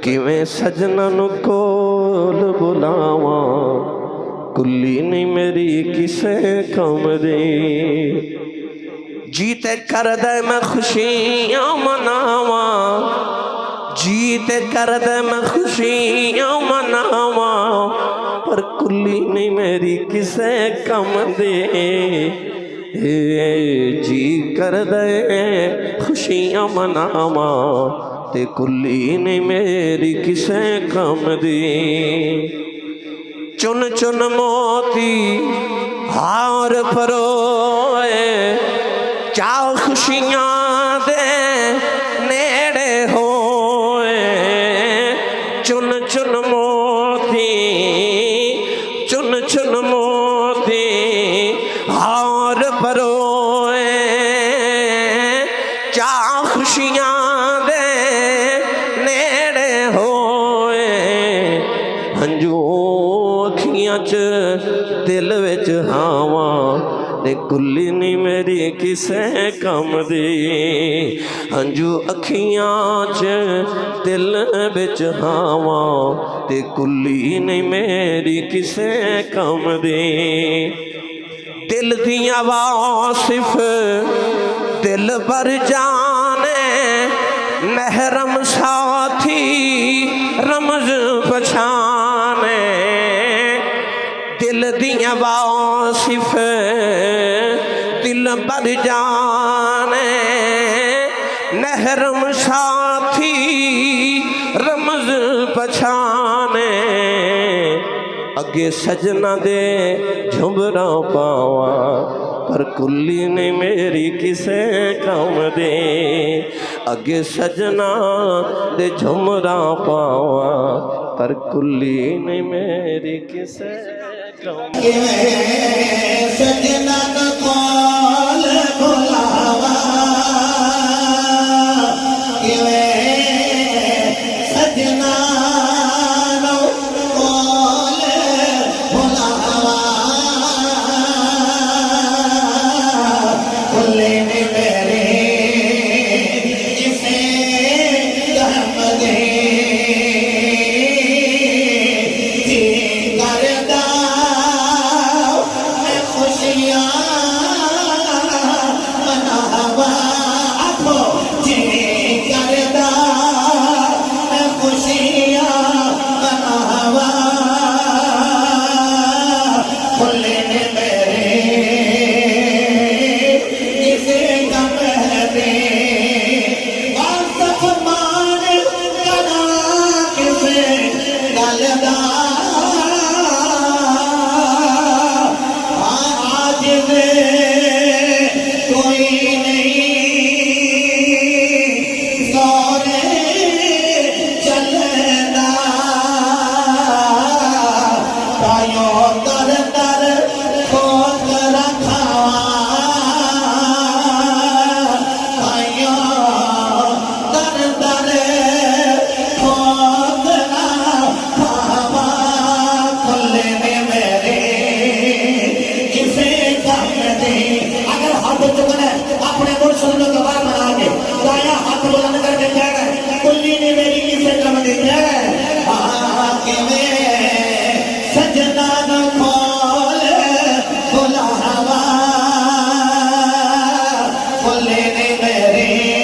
किवें सजनन कोल बुलावा कुल्ली नहीं मेरी किसे कम दे। जीते कर दे मैं खुशियां मनावा, जीते कर दे मैं खुशियां मनावा, पर कुल्ली नहीं मेरी किसे कम दे। जी कर दे खुशियां मनावा ते कुल्ली ने मेरी किसे कम दी। चुन चुन मोती हार परोए चा खुशियां दे नेड़े होए। चुन चुन मोती, चुन चुन मोती हार परोए चा खुशियां हंजू अखियां च दिल विच हावा ते कुल्ली नहीं मेरी किसे कम दी। हंजू अखियां च दिल विच हावा ते कुल्ली नहीं मेरी किसे कम दी। दिल दियां वासिफ दिल पर जाने महरम साथी रमज पछाने। दिल दियां वासिफ दिल पर जाने महरम साथी रमज पछाने। अगे सजना दे झुमरा पावा पर कुल्ली ने मेरी किसे कम दे। अगे सजना दे झुमरा पावा पर कुल्ली ने मेरी किसे कम दे। सजना का कॉल बुलावा सजना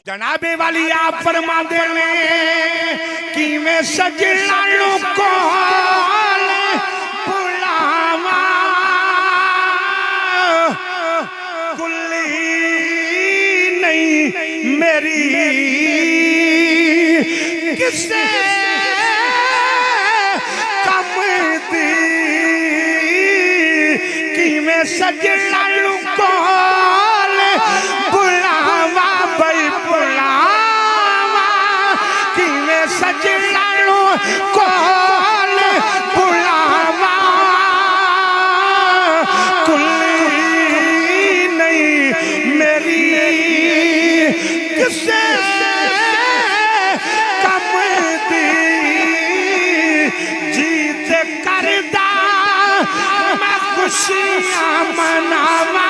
जनाबे वाली आप फरमा दे कि मैं सजना को बुलावा कुल्ली नहीं मेरी किसे कम दी। कि मैं सजना को बुलावा भाई बुलावा कि मैं सजना को बुलावा कुल्ली नहीं मेरी किसे कम दी। जीत करदा मैं खुशियां मनावा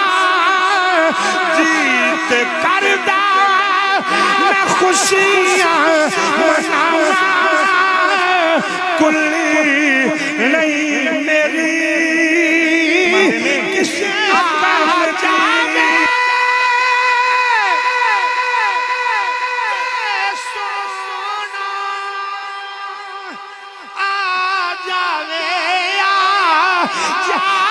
जा